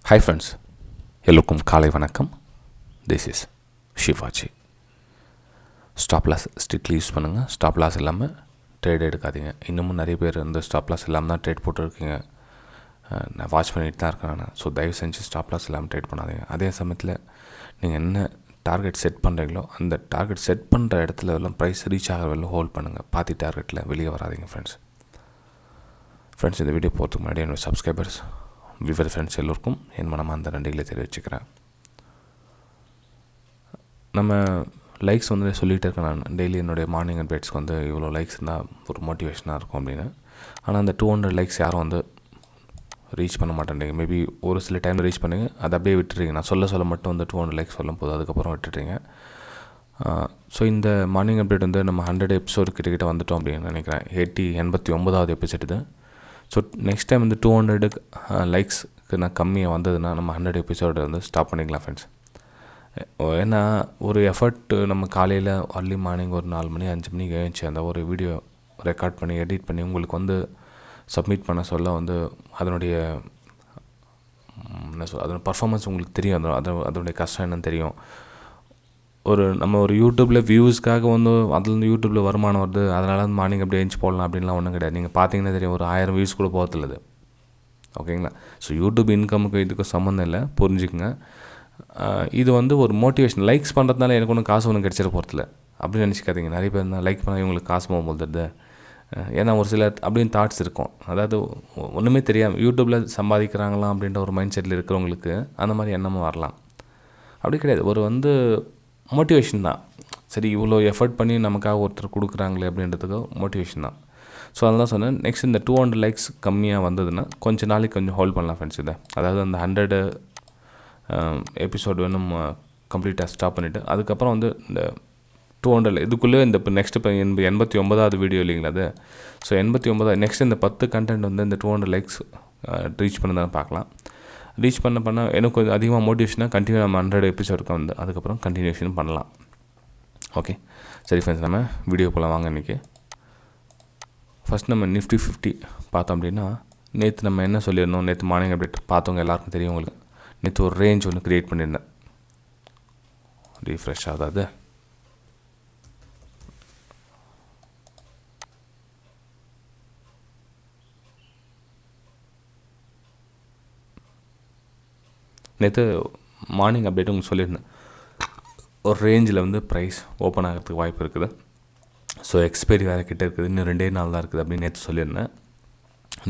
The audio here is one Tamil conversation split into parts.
ஹாய் ஃப்ரெண்ட்ஸ், எல்லோருக்கும் காலை வணக்கம். This is Shivaji. Stop loss strictly use பண்ணுங்கள். ஸ்டாப் லாஸ் இல்லாமல் ட்ரேட் எடுக்காதீங்க. இன்னமும் நிறைய பேர் வந்து ஸ்டாப் லாஸ் இல்லாமல் தான் ட்ரேட் போட்டுருக்கீங்க. நான் வாட்ச் பண்ணிட்டு தான் இருக்கேன் நான். ஸோ தயவு செஞ்சு ஸ்டாப் லாஸ் இல்லாமல் ட்ரேட் பண்ணாதீங்க. அதே சமயத்தில் நீங்கள் என்ன டார்கெட் செட் பண்ணுறீங்களோ அந்த டார்கெட் செட் பண்ணுற இடத்துல எல்லாம் ப்ரைஸ் ரீச் ஆகிற வரலாம் ஹோல்ட் பண்ணுங்கள். பாதி டார்கெட்டில் வெளியே வராதிங்க ஃப்ரெண்ட்ஸ். இந்த வீடியோ போகிறதுக்கு முன்னாடி என்னோடய சப்ஸ்கிரைபர்ஸ் விவர் ஃப்ரெண்ட்ஸ் எல்லோருக்கும் என் மனமார்ந்த நன்றிகளை தெரிவிச்சுக்கிறேன். நம்ம லைக்ஸ் வந்து சொல்லிகிட்டே இருக்கேன். நான் டெய்லி என்னுடைய மார்னிங் அப்டேட்ஸ்க்கு வந்து இவ்வளோ லைக்ஸ் இருந்தால் ஒரு மோட்டிவேஷனாக இருக்கும் அப்படின்னு. ஆனால் அந்த 200 லைக்ஸ் யாரும் வந்து ரீச் பண்ண மாட்டேன்றீங்க. மேபி ஒரு சில டைமில் ரீச் பண்ணுங்க, அதை அப்படியே விட்டுறீங்க. நான் சொல்ல மட்டும் வந்து 200 லைக்ஸ் சொல்லும் போது அதுக்கப்புறம் விட்டுறீங்க. ஸோ இந்த மார்னிங் அப்டேட் வந்து நம்ம 100 எபிசோடு கிட்டக்கிட்ட வந்துட்டோம் அப்படின்னு நினைக்கிறேன். 89வது எபிசோட் இது. ஸோ நெக்ஸ்ட் டைம் வந்து 200 லைக்ஸ்க்கு நான் கம்மியாக வந்ததுன்னா நம்ம 100 எபிசோடு வந்து ஸ்டாப் பண்ணிக்கலாம் ஃப்ரெண்ட்ஸ். ஏன்னா ஒரு எஃபர்ட் நம்ம காலையில் அர்லி மார்னிங் ஒரு 4 மணி 5 மணிக்கு எழுந்துச்சு அந்த ஒரு வீடியோ ரெக்கார்ட் பண்ணி எடிட் பண்ணி உங்களுக்கு வந்து சப்மிட் பண்ண சொல்ல வந்து அதனுடைய அதோட பர்ஃபார்மன்ஸ் உங்களுக்கு தெரியும். அதனுடைய கஷ்டம் என்னன்னு தெரியும். நம்ம ஒரு யூடியூப்பில் வியூஸ்க்காக வந்து அதுலேருந்து யூடியூப்பில் வருமானம் வருது, அதனால மார்னிங் அப்படியே எழுந்து போடலாம் அப்படின்லாம் ஒன்றும் கிடையாது. நீங்கள் பார்த்தீங்கன்னா தெரியும், ஒரு 1000 வியூஸ் கூட போகிறதில்ல. ஓகேங்களா? ஸோ யூடியூப் இன்கமுக்கு இதுக்கும் சம்மந்தம் இல்லை, புரிஞ்சுக்குங்க. இது வந்து ஒரு மோட்டிவேஷன். லைக்ஸ் பண்ணுறதுனால எனக்கு ஒன்றும் காசு ஒன்றும் கிடச்சிட போகிறதில்ல அப்படின்னு நினச்சிக்காதீங்க. நிறைய பேர் இருந்தால் லைக் பண்ணால் இவங்களுக்கு காசு போகும்போது ஏன்னா ஒரு சில அப்படின்னு தாட்ஸ் இருக்கும். அதாவது ஒன்றுமே தெரியாமல் யூடியூப்பில் சம்பாதிக்கிறாங்களாம் அப்படின்ற ஒரு மைண்ட் செட்டில் இருக்கிறவங்களுக்கு அந்த மாதிரி எண்ணமும் வரலாம். அப்படி கிடையாது. ஒரு வந்து மோட்டிவேஷன் தான். சரி, இவ்வளோ எஃபர்ட் பண்ணி நமக்காக ஒருத்தர் கொடுக்குறாங்களே அப்படின்றதுக்கு மோட்டிவேஷன் தான். ஸோ அதெல்லாம் சொன்னேன். நெக்ஸ்ட் இந்த 200 லைக்ஸ் கம்மியாக வந்ததுன்னா கொஞ்சம் நாளைக்கு கொஞ்சம் ஹோல்ட் பண்ணலாம் ஃப்ரெண்ட்ஸ். இதை அதாவது அந்த 100 எபிசோடு வேணும் கம்ப்ளீட்டாக ஸ்டாப் பண்ணிவிட்டு அதுக்கப்புறம் வந்து இந்த 200 இதுக்குள்ளே இந்த இப்போ நெக்ஸ்ட் இப்போ 89வது வீடியோ இல்லைங்களா அது. ஸோ 89 நெக்ஸ்ட் இந்த 10 கண்டென்ட் வந்து இந்த 200 லைக்ஸ் ரீச் பண்ணதான் பார்க்கலாம். ரீச் பண்ண எனக்கு கொஞ்சம் அதிகமாக மோட்டிவேஷனாக கண்டினியூ நம்ம 100 எபிசோடுக்கு வந்து அதுக்கப்புறம் கண்டினியூஷன் பண்ணலாம். ஓகே, சரி ஃப்ரெண்ட்ஸ், நம்ம வீடியோ போகலாம் வாங்க. இன்றைக்கி ஃபஸ்ட் நம்ம Nifty 50 பார்த்தோம் அப்படின்னா, நேற்று நம்ம என்ன சொல்லியிருந்தோம், நேற்று மார்னிங் அப்டேட் பார்த்தவங்க எல்லாருக்கும் தெரியும் உங்களுக்கு. நேற்று ஒரு ரேஞ்ச் ஒன்று க்ரியேட் பண்ணியிருந்தேன். ரீஃப்ரெஷ் ஆகாது. நேற்று மார்னிங் அப்டேட் உங்களுக்கு சொல்லியிருந்தேன், ஒரு ரேஞ்சில் வந்து ப்ரைஸ் ஓப்பன் ஆகிறதுக்கு வாய்ப்பு இருக்குது. ஸோ எக்ஸ்பைரி வேறு கிட்டே இருக்குது, இன்னும் 2 நாள் தான் இருக்குது அப்படின்னு நேற்று சொல்லியிருந்தேன்.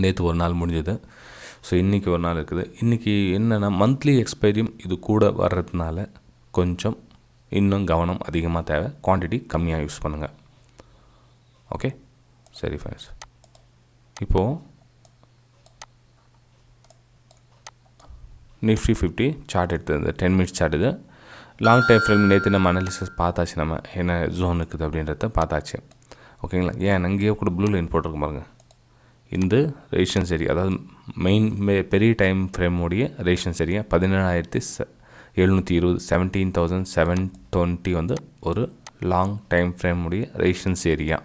நேற்று ஒரு நாள் முடிஞ்சது. ஸோ இன்றைக்கி ஒரு நாள் இருக்குது. இன்றைக்கி என்னென்னா மந்த்லி எக்ஸ்பைரியும் இது கூட வர்றதுனால கொஞ்சம் இன்னும் கவனம் அதிகமாக தேவை. குவான்டிட்டி கம்மியாக யூஸ் பண்ணுங்கள். ஓகே, சரி ஃப்ரெண்ட்ஸ். இப்போது Nifty 50 சார்ட் எடுத்தது 10 மினிட்ஸ் சார்ட். இது லாங் டைம் ஃப்ரேம். நேற்று நம்ம அனாலிசிஸ் பார்த்தாச்சு, நம்ம என்ன ஜோன் இருக்குது அப்படின்றத பார்த்தாச்சு. ஓகேங்களா? ஏன் அங்கேயே கூட ப்ளூ லைன் போட்டிருக்கு பாருங்க. இந்த ரெசிஸ்டன்ஸ் ஏரியா, அதாவது மெயின் பெரிய டைம் ஃப்ரேமுடைய ரெசிஸ்டன்ஸ் ஏரியா 17,720 17,720 வந்து ஒரு லாங் டைம் ஃப்ரேமுடைய ரெசிஸ்டன்ஸ் ஏரியா.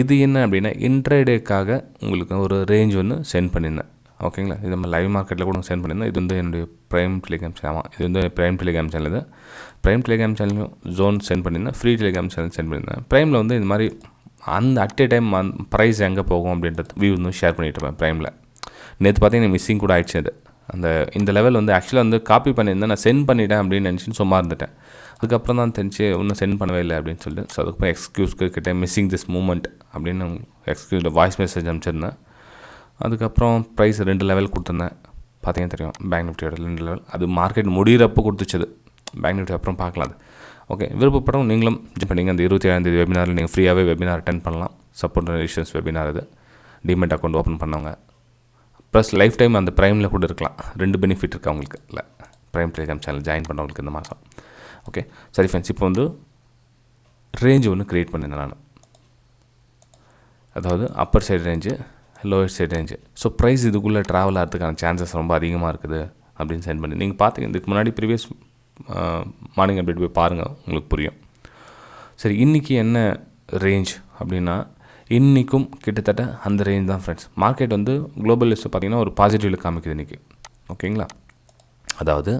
இது என்ன அப்படின்னா இன்ட்ராடேக்காக உங்களுக்கு ஒரு ரேஞ்ச் ஒன்று சென்ட் பண்ணியிருந்தேன். ஓகேங்களா? இது நம்ம லைவ் மார்க்கெட்டில் கூட சென்ட் பண்ணியிருந்தோம். இது வந்து என்னுடைய ப்ரைம் டெலிகிராம் சேனல். இது வந்து ப்ரைம் டெலிகிராம் சேனல். இது ப்ரைம் டெலிகிராம் சேனலும் ஜோன் சென்ட் பண்ணியிருந்தேன், ஃப்ரீ டெலிகிராம் சேனல் சென்ட் பண்ணியிருந்தேன். ப்ரைமில் வந்து இது மாதிரி அந்த அட் ஏ டைம் ப்ரைஸ் எங்கே போகும் அப்படின்றது வியூ வந்து ஷேர் பண்ணிட்டு இருப்பேன் ப்ரைமில். நேற்று பார்த்தீங்கன்னா மிஸ்ஸிங் கூட ஆகிடுச்சு. அது இந்த லெவல் வந்து ஆக்சுவலாக வந்து காப்பி பண்ணியிருந்தேன், நான் சென்ட் பண்ணிட்டேன் அப்படின்னு நினச்சின்னு சும்மா இருந்துட்டேன். அதுக்கப்புறம் தான் தெரிஞ்சு இன்னும் சென்ட் பண்ணவே இல்லை அப்படின்னு சொல்லிட்டு. ஸோ அதுக்கப்புறம் எக்ஸ்கியூஸ் கிட்டே மிஸ்ஸிங் திஸ் மூமெண்ட் அப்படின்னு எக்ஸ்கியூஸ் வாய்ஸ் மெசேஜ் அனுப்பிச்சிருந்தேன். அதுக்கப்புறம் ப்ரைஸ் 2 லெவல் கொடுத்துருந்தேன். பார்த்தீங்கன்னா தெரியும், பேங்க் நிஃப்டியோட 2 லெவல். அது மார்க்கெட் முடிகிறப்போ கொடுத்துச்சது. பேங்க் நிஃப்டி அப்புறம் பார்க்கலாம். அது ஓகே. விருப்பப்படும் நீங்களும் ஜாயின் பண்ணிங்க. அந்த 27ஆம் வெபினாரில் நீங்கள் ஃப்ரீயாகவே வெபினார் அட்டென்ட் பண்ணலாம். Support registrations webinar. இது டிமெட் அக்கௌண்ட் ஓப்பன் பண்ணவங்க ப்ளஸ் லைஃப் டைம் அந்த ப்ரைமில் கூட இருக்கலாம். 2 பெனிஃபிட் இருக்குது அவங்களுக்கு. இல்லை, ப்ரைம் டெலிகிராம் சேனல் ஜாயின் பண்ணவங்களுக்கு இந்த மாதம். ஓகே, சரி ஃப்ரெண்ட்ஸ். இப்போ வந்து ரேஞ்சு ஒன்று க்ரியேட் பண்ணியிருந்தேன் நான். அதாவது upper side range, lower side range. So price இதுக்குள்ளே ட்ராவல் ஆகிறதுக்கான சான்சஸ் ரொம்ப அதிகமாக இருக்குது அப்படின்னு சென்ட் பண்ணி நீங்கள் பார்த்தீங்க. இதுக்கு முன்னாடி ப்ரீவியஸ் மார்னிங் அப்டேட் போய் பாருங்கள், உங்களுக்கு புரியும். சரி, இன்றைக்கி என்ன ரேஞ்ச் அப்படின்னா இன்றைக்கும் கிட்டத்தட்ட அந்த ரேஞ்ச் தான் ஃப்ரெண்ட்ஸ். மார்க்கெட் வந்து குளோபல் லிஸ்ட்டு பார்த்திங்கன்னா ஒரு பாசிட்டிவில் காமிக்குது இன்றைக்கி. ஓகேங்களா? அதாவது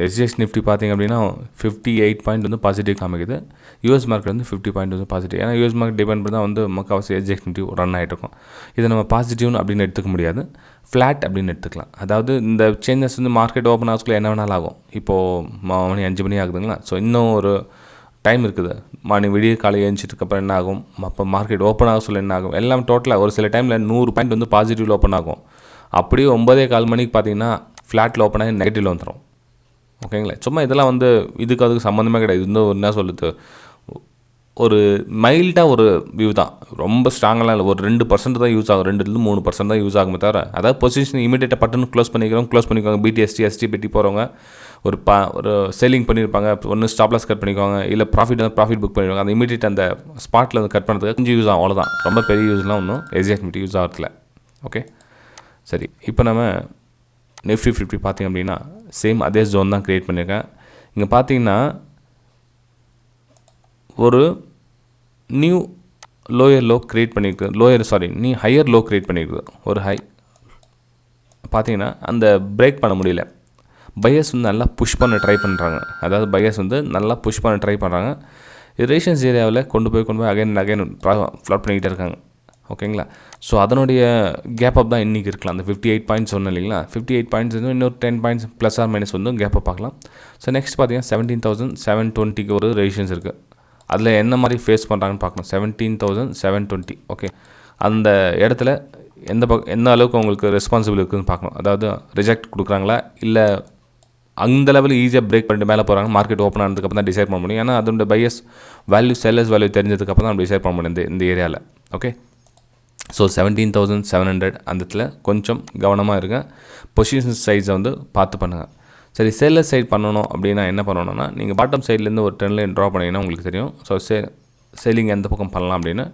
எஸ்ஜிஎக்ஸ் நிஃப்டி பார்த்திங்க அப்படின்னா 58 பாயிண்ட் வந்து பாசிட்டிவ் காமிக்குது. யூஎஸ் மார்க்கெட் வந்து 50 பாயிண்ட் வந்து பாசிட்டிவ். ஏன்னா யூஎஸ் மார்க்கெட் டிபெண்ட் பண்ணி தான் வந்து முக்கால்வாசி எஸ்ஜிஎக்ஸ் நிஃப்டி ரன் ஆகிட்டு இருக்கும். இதை நம்ம பாசிட்டிவ்னு அப்படின்னு எடுத்துக்க முடியாது, ஃப்ளாட் அப்படின்னு எடுத்துக்கலாம். அதாவது இந்த சேஞ்சஸ் வந்து மார்க்கெட் ஓப்பன் ஆகுதுக்குள்ளே என்ன வேணாலும் ஆகும். இப்போது மணி 5 மணி ஆகுதுங்களா, ஸோ இன்னும் ஒரு டைம் இருக்குது. மார்னிங் விடிய காலை எழுந்திரிச்சதுக்கப்புறம் என்ன ஆகும், அப்போ மார்க்கெட் ஓப்பன் ஆக சொல்ல என்ன ஆகும், எல்லாம் டோட்டலாக ஒரு சில டைமில் 100 பாயிண்ட் வந்து பாசிட்டிவில் ஓப்பன் ஆகும். அப்படியே 9:15 மணிக்கு பார்த்தீங்கன்னா ஃப்ளாட்டில் ஓப்பன் ஆகி நெகட்டிவில் வந்துடும். ஓகேங்களா, சும்மா இதெல்லாம் வந்து இதுக்கு அதுக்கு சம்மந்தமே கிடையாது. இன்னும் என்ன சொல்லுது, ஒரு மைல்டாக ஒரு வியூ தான், ரொம்ப ஸ்ட்ராங்கெலாம் இல்லை. ஒரு 2% தான் யூஸ் ஆகும், 2-3% தான் யூஸ் ஆகுமே தவிர, அதாவது பொசிஷன் இமீடியட்டாக பட்டுன்னு க்ளோஸ் பண்ணிக்கோங்க. பிடிஎஸ்டி எஸ்டி பெட்டி போகிறவங்க ஒரு செல்லிங் பண்ணியிருப்பாங்க, ஒன்று ஸ்டாப்லாஸ் கட் பண்ணிக்குவாங்க, இல்லை ப்ராஃபிட் புக் பண்ணிடுவாங்க. அந்த இமீடியட் அந்த ஸ்பாட்டில் வந்து கட் பண்ணுறதுக்கு கொஞ்சம் யூஸ் ஆகும், அவ்வளோதான். ரொம்ப பெரிய யூஸ்லாம் ஒன்றும் எஸ்ஜிஎக்ஸ் யூஸ் ஆகிறதுல. ஓகே சரி, இப்போ நம்ம நிஃப்டி 50 பார்த்திங்க அப்படின்னா சேம் அதே ஜோன் தான் க்ரியேட் பண்ணியிருக்கேன். இங்கே பார்த்தீங்கன்னா ஒரு நியூ லோயர் லோ க்ரியேட் பண்ணியிருக்கு, ஹையர் லோ க்ரியேட் பண்ணியிருக்குது. ஒரு ஹை பார்த்தீங்கன்னா அந்த பிரேக் பண்ண முடியல. பையர்ஸ் வந்து நல்லா புஷ் பண்ண ட்ரை பண்ணுறாங்க. இது ரேஷன்ஸ் ஏரியாவில் கொண்டு போய் அகைன் ஃப்ளாட் பண்ணிக்கிட்டே இருக்காங்க. ஓகேங்களா, ஸோ அதனுடைய கேப் அப் தான் இன்றைக்கி இருக்கலாம். அந்த 58 பாயிண்ட்ஸ் சொன்னேன் இல்லைங்களா, 58 பாயிண்ட்ஸ் வந்து இன்னொரு 10 பாயிண்ட்ஸ் ப்ளஸ் ஆர் மைனஸ் வந்து கேப் அப் பார்க்கலாம். ஸோ நெக்ஸ்ட் பார்த்தீங்கன்னா 17,720 ஒரு ரேஷன்ஸ் இருக்குது. அதில் என்ன மாதிரி ஃபேஸ் பண்ணுறாங்கன்னு பார்க்கணும். 17,720. ஓகே, அந்த இடத்துல எந்த அளவுக்கு உங்களுக்கு ரெஸ்பான்சிபிள் இருக்குதுன்னு பார்க்கணும். அதாவது ரிஜெக்ட் கொடுக்குறாங்களா, இல்லை அந்த லெவலில் ஈஸியாக பிரேக் பண்ணிட்டு மேலே போகிறாங்க. மார்க்கெட் ஓப்பன் ஆனதுக்கப்புறம் தான் டிசைட் பண்ண முடியும். ஏன்னா அதோட பையஸ் வேல்யூ செல்லர்ஸ் வேல்யூ தெரிஞ்சதுக்கப்புறம் தான் டிசைட் பண்ண முடியும் இந்த ஏரியாவில். ஓகே, ஸோ 17,700 அந்த இடத்துல கொஞ்சம் கவனமாக இருங்க. பொசிஷன் சைஸை வந்து பார்த்து பண்ணுங்கள். சரி, செல்லர் சைட் பண்ணணும் அப்படின்னா என்ன பண்ணணும்னா, நீங்கள் பாட்டம் சைட்லேருந்து ஒரு ட்ரெண்ட் லைன் ட்ரா பண்ணிங்கன்னா உங்களுக்கு தெரியும். ஸோ செல்லிங் எந்த பக்கம் பண்ணலாம் அப்படின்னு.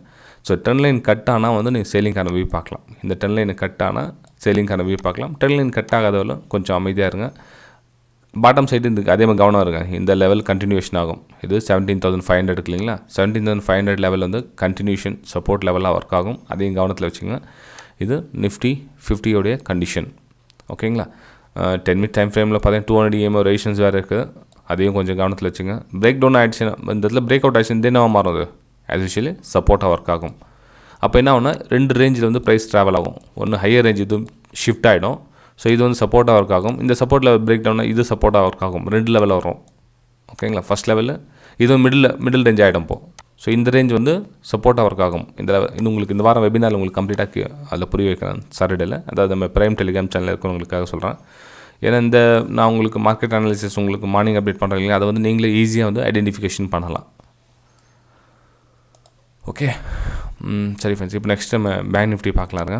ஸோ ட்ரெண்ட் லைன் கட் ஆனால் வந்து நீங்கள் செல்லிங்கான வியூ பார்க்கலாம். இந்த ட்ரெண்ட் லைன் கட் ஆனால் செல்லிங்கான வியூ பார்க்கலாம். ட்ரெண்ட் லைன் கட் ஆகாதவரை கொஞ்சம் அமைதியாக இருங்க. பாட்டம் சைடு இதுக்கு அதே மாதிரி கவனம் இருங்க. இந்த லெவல் கண்டினியூஷன் ஆகும். இது 17,500 இருக்கு இல்லைங்களா, 17,500 லெவல் வந்து கண்டினியூஷன் சப்போர்ட் லெவலாக ஒர்க் ஆகும். அதையும் கவனத்தில் வச்சுங்க. இது நிஃப்டி 50 கண்டிஷன். ஓகேங்களா, 10 மினிட் டைம் ஃப்ரேமில் பார்த்தீங்கன்னா 200 EMA ரேஷன்ஸ் வேறு இருக்குது. அதையும் கொஞ்சம் கவனத்தில் வச்சுங்க. பிரேக் டவுன் ஆகிடுச்சுன்னா, இந்த இடத்துல பிரேக் அவுட் ஆகிடுச்சு, என்ன மாறும், அது ஆஸ் யூஷுவலி சப்போர்ட்டாக ஒர்க் ஆகும். அப்போ என்ன ஆகும்னா 2 ரேஞ்சில் வந்து ப்ரைஸ் ட்ராவல் ஆகும். ஒன்று ஹையர் ரேஞ்ச் இது ஷிஃப்ட் ஆகிடும். ஸோ இது வந்து சப்போர்ட்டாக ஒர்க் ஆகும். இந்த சப்போர்ட் லெவல் பிரேக் டவுனாக இது சப்போர்ட்டாக ஒர்க் ஆகும். 2 லெவலில் வரும். ஓகேங்களா, ஃபஸ்ட் லெவலில் இது மிடில் ரேஞ்ச் ஆகிடும். ஸோ இந்த ரேஞ்ச் வந்து சப்போர்ட்டாக ஒர்க் ஆகும். இந்த உங்களுக்கு இந்த வாரம் வெபினார் உங்களுக்கு கம்ப்ளீட்டாக அதில் புரிய வைக்கிறேன் சாட்டர்டேயில். அதாவது நம்ம பிரைம் டெலிகிராம் சேனலில் இருக்கிறவங்களுக்காக சொல்கிறேன். ஏன்னா நான் உங்களுக்கு மார்க்கெட் அனாலிசிஸ் உங்களுக்கு மார்னிங் அப்டேட் பண்ணுறேன் இல்லையா, அதை வந்து நீங்களே ஈஸியாக வந்து ஐடென்டிஃபிகேஷன் பண்ணலாம். ஓகே சரி ஃப்ரெண்ட்ஸ், இப்போ நெக்ஸ்ட் நம்ம பேங்க் நிஃப்டி பார்க்கலாங்க.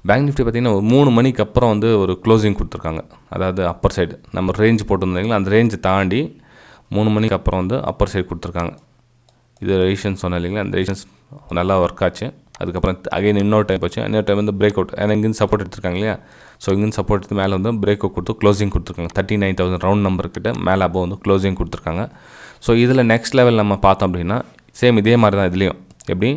பேங்க் நிஃப்டி பார்த்திங்கன்னா ஒரு 3 மணிக்கு அப்புறம் வந்து ஒரு க்ளோசிங் கொடுத்துருக்காங்க. அதாவது அப்பர் சைடு நம்ம ரேஞ்ச் போட்டிருந்தீங்களா, அந்த ரேஞ்சை தாண்டி 3 மணிக்கு அப்புறம் வந்து அப்பர் சைடு கொடுத்துருக்காங்க. இது ரேஷன்ஸ் சொன்னேன் இல்லைங்களா, அந்த ரேஷன்ஸ் நல்லா ஒர்க் ஆச்சு. அதுக்கப்புறம் அகைன் இன்னொரு டைம் போச்சு. இன்னொரு டைம் வந்து பிரேக் அவுட், ஏன்னா இங்கேருந்து சப்போர்ட் எடுத்துருக்காங்க இல்லையா. ஸோ இங்கேருந்து சப்போர்ட் எடுத்து மேலே வந்து பிரேக் அவுட் கொடுத்து க்ளோசிங் கொடுத்துருக்காங்க. 39,000 ரவுண்ட் நம்பர்கிட்ட மேலே அப்போ வந்து க்ளோசிங் கொடுத்துருக்காங்க. ஸோ இதில் நெக்ஸ்ட் லெவல் நம்ம பார்த்தோம் அப்படின்னா சேம் இதே மாதிரி தான் இதுலேயும். எப்படி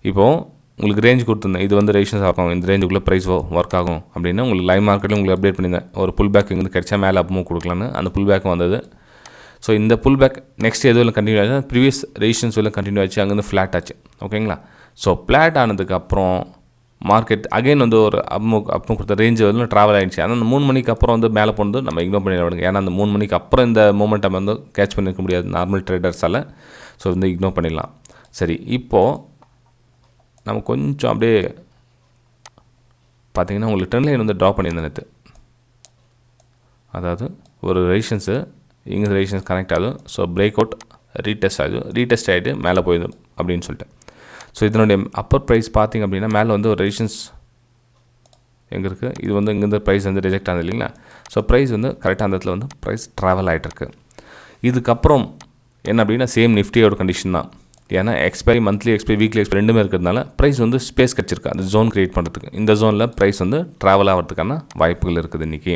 இப்போது உங்களுக்கு ரேஞ்ச் கொடுத்துருந்தேன், இது வந்து ரேஷன்ஸ் ஆகும், இந்த ரேஞ்சுக்குள்ளே ப்ரைஸ் ஒர்க் ஆகும் அப்படின்னு உங்களுக்கு லைவ் மார்க்கெட்டில் உங்களுக்கு அப்டேட் பண்ணியிருந்தேன். ஒரு புல் பேக் இங்கே கிடைச்சா மேலே அப்பவும் கொடுக்கலான்னு. அந்த புல் பேக் வந்தது. ஸோ இந்த புல் பேக் நெக்ஸ்ட் எதுவும் கண்டினியூ ஆச்சு, ப்ரீவியஸ் ரேஷன்ஸ் எல்லாம் கண்டினியூ ஆச்சு, அங்கேருந்து ஃப்ளாட் ஆச்சு. ஓகேங்களா, ஸோ ஃப்ளாட் ஆனதுக்கப்புறம் மார்க்கெட் அகைன் வந்து ஒரு அப்போ கொடுத்த ரேஞ்சு வந்து ட்ராவல் ஆகிடுச்சு. ஆனால் அந்த 3 மணிக்கு அப்புறம் வந்து மேலே போனது நம்ம இக்னோர் பண்ணிடலாம். ஏன்னா அந்த 3 மணிக்கு அப்புறம் இந்த மூமெண்ட்டை வந்து கேட்ச் பண்ணிக்க முடியாது நார்மல் ட்ரேடர்ஸால். ஸோ வந்து இக்னோர் பண்ணிடலாம். சரி, இப்போது நம்ம கொஞ்சம் அப்படியே பார்த்திங்கன்னா உங்களுக்கு ட்ரெண்ட் லைன் வந்து ட்ரா பண்ணியிருந்தேன் நேற்று. அதாவது ஒரு ரேஷன்ஸு இங்கே ரேஷன்ஸ் கனெக்ட் ஆகுது. ஸோ பிரேக் அவுட் ரீடெஸ்ட் ஆகிட்டு மேலே போயிடும் அப்படின்னு சொல்லிட்டு. ஸோ இதனுடைய அப்பர் ப்ரைஸ் பார்த்திங்க அப்படின்னா மேலே வந்து ஒரு ரேஷன்ஸ் எங்கே இருக்குது, இது வந்து இங்கேருந்து ப்ரைஸ் வந்து ரிஜெக்ட் ஆகுது இல்லைங்களா. ஸோ ப்ரைஸ் வந்து கரெக்டாக அந்த இடத்துல வந்து ப்ரைஸ் ட்ராவல் ஆகிட்டுருக்கு. இதுக்கப்புறம் என்ன அப்படின்னா சேம் நிஃப்டியோட கண்டிஷன் தான். ஏன்னா expiry monthly expiry weekly expiry ரெண்டுமே இருக்கிறதுனால ப்ரைஸ் வந்து ஸ்பேஸ் கிடச்சிருக்கு அந்த ஜோன் க்ரியேட் பண்ணுறதுக்கு. இந்த ஜோனில் ப்ரைஸ் வந்து ட்ராவல் ஆகிறதுக்கான வாய்ப்புகள் இருக்குது இன்றைக்கி.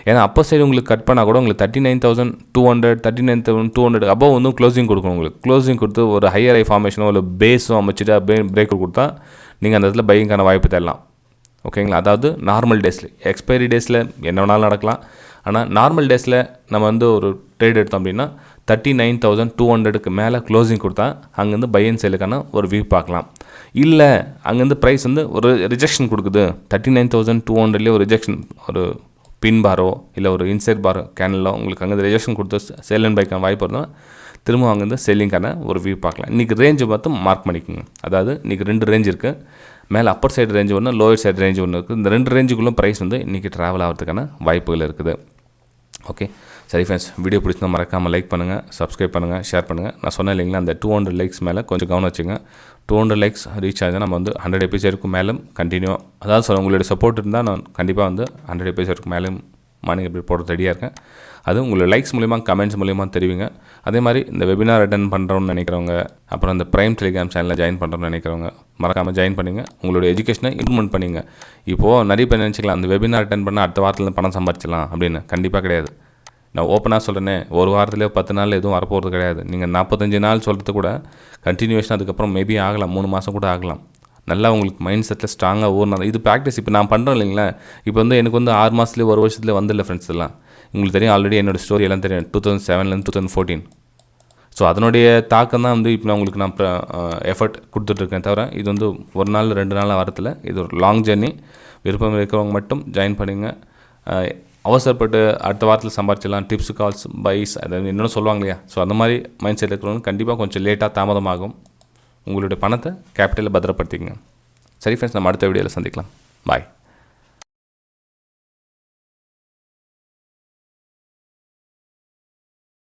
ஏன்னா அப்போ சைடு உங்களுக்கு கட் பண்ணால் கூட உங்களுக்கு 39,200 39,200 அபவ் வந்து க்ளோசிங் கொடுக்கணும். உங்களுக்கு க்ளோசிங் கொடுத்து ஒரு ஹையர் ஐ ஃபார்மேஷனோ இல்லை பேஸோ அமைச்சிட்டு பிரேக் கொடுத்தா நீங்கள் அந்த இடத்துல பையிங்கான வாய்ப்பு தரலாம். ஓகேங்களா. அதாவது நார்மல் டேஸில், எக்ஸ்பைரி டேஸில் என்ன வேணாலும் நடக்கலாம். ஆனால் நார்மல் டேஸில் நம்ம வந்து ஒரு ட்ரேட் எடுத்தோம் அப்படின்னா 39,200க்கு மேலே க்ளோசிங் கொடுத்தா அங்கேருந்து பை அண்ட் சேலுக்கான ஒரு வியூ பார்க்கலாம். இல்லை அங்கேருந்து ப்ரைஸ் வந்து ஒரு ரிஜெக்ஷன் கொடுக்குது, 39,200லேயே ஒரு ரிஜெக்ஷன், ஒரு பின் பாரோ இல்லை ஒரு இன்சைட் பாரோ கேனலோ உங்களுக்கு அங்கேருந்து ரிஜெக்ஷன் கொடுத்து சேல் அண்ட் பைக்கான வாய்ப்பு இருந்தால் திரும்ப அங்கேருந்து செல்லிங்கான ஒரு வியூ பார்க்கலாம். இன்றைக்கி ரேஞ்சு பார்த்து மார்க் பண்ணிக்கோங்க. அதாவது இன்றைக்கி 2 ரேஞ்ச் இருக்குது. மேலே அப்பர் சைடு ரேஞ்சு ஒன்று, லோயர் சைடு ரேஞ்சு ஒன்று இருக்குது. இந்த 2 ரேஞ்சுக்குள்ளே ப்ரைஸ் வந்து இன்றைக்கி ட்ராவல் ஆகிறதுக்கான வாய்ப்புகள் இருக்குது. ஓகே சரி ஃப்ரெண்ட்ஸ், வீடியோ பிடிச்சிருந்தா மறக்காமல் லைக் பண்ணுங்கள், சப்ஸ்கிரைப் பண்ணுங்கள், ஷேர் பண்ணுங்கள். நான் சொன்னேன் இல்லைங்களா, அந்த 200 லைக்ஸ் மேலே கொஞ்சம் கவனம் வச்சுங்க. 200 லைக்ஸ் ரீச் ஆகுது நம்ம வந்து 100 எபிசோடுக்கு மேலே கண்டினியூ, அதாவது சொல்ல உங்களுடைய சப்போர்ட் இருந்தால் நான் கண்டிப்பாக வந்து 100 எபிசோடுக்கு மேலே மார்னிங் எப்படி போடுறது ரெடியாக இருக்கேன். அது உங்களோட லைக்ஸ் மூலிமா, கமெண்ட்ஸ் மூலிமா தெரிவிங்க. அதே மாதிரி இந்த வெபினார் அட்டன் பண்ணுறோன்னு நினைக்கிறவங்க, அப்புறம் இந்த ப்ரைம் டெலிகிராம் சேனலில் ஜாயின் பண்ணுறோன்னு நினைக்கிறவங்க மறக்காமல் ஜாயின் பண்ணிங்க. உங்களுடைய எஜுகேஷனை இம்ப்ரூவ்மெண்ட் பண்ணிங்க. இப்போது நிறைய பேர் நினச்சிக்கலாம் அந்த வெபினார் அட்டன் பண்ணால் அடுத்த வாரத்தில் பணம் சம்பாதிச்சிடலாம் அப்படின்னு. கண்டிப்பாக கிடையாது. நான் ஓப்பனாக சொல்கிறேனே, ஒரு வாரத்துலேயோ 10 நாள் எதுவும் வரப்போகிறது கிடையாது. நீங்கள் 45 நாள் சொல்கிறது கூட கண்டினியூவேஷன் அதுக்கப்புறம் மேபி ஆகலாம், 3 மாதம் கூட ஆகலாம். நல்லா உங்களுக்கு மைண்ட் செட்டில் ஸ்ட்ராங்காக ஊறினா இது ப்ராக்டிஸ். இப்போ நான் பண்ணுறேன் இல்லைங்களா, இப்போ வந்து எனக்கு வந்து 6 மாதத்துலேயே 1 வருஷத்துலேயே வந்துடல ஃப்ரெண்ட்ஸ் எல்லாம். உங்களுக்கு தெரியும், ஆல்ரெடி என்னோடய ஸ்டோரி எல்லாம் தெரியும், 2007லேருந்து 2014. ஸோ அதனுடைய தாக்கம் தான் வந்து இப்போ நான் உங்களுக்கு நான் எஃபர்ட் கொடுத்துட்ருக்கேன். தவிர இது வந்து ஒரு நாள் 2 நாளாக வரத்தில், இது ஒரு லாங் ஜர்னி. விருப்பம் இருக்கிறவங்க மட்டும் ஜாயின் பண்ணுங்க. அவசரப்பட்டு அடுத்த வாரத்தில் சம்பாதிச்சிடலாம், டிப்ஸ், கால்ஸ், பைஸ், அதாவது என்னென்னு சொல்லுவாங்க இல்லையா. ஸோ அந்த மாதிரி மைண்ட் செட் இருக்கிறவங்க கண்டிப்பாக கொஞ்சம் லேட்டாக தாமதமாகும். உங்களுடைய பணத்தை கேபிட்டலில் பத்திரப்படுத்திக்கங்க. சரி ஃப்ரெண்ட்ஸ், நம்ம அடுத்த வீடியோவில் சந்திக்கலாம். பாய்.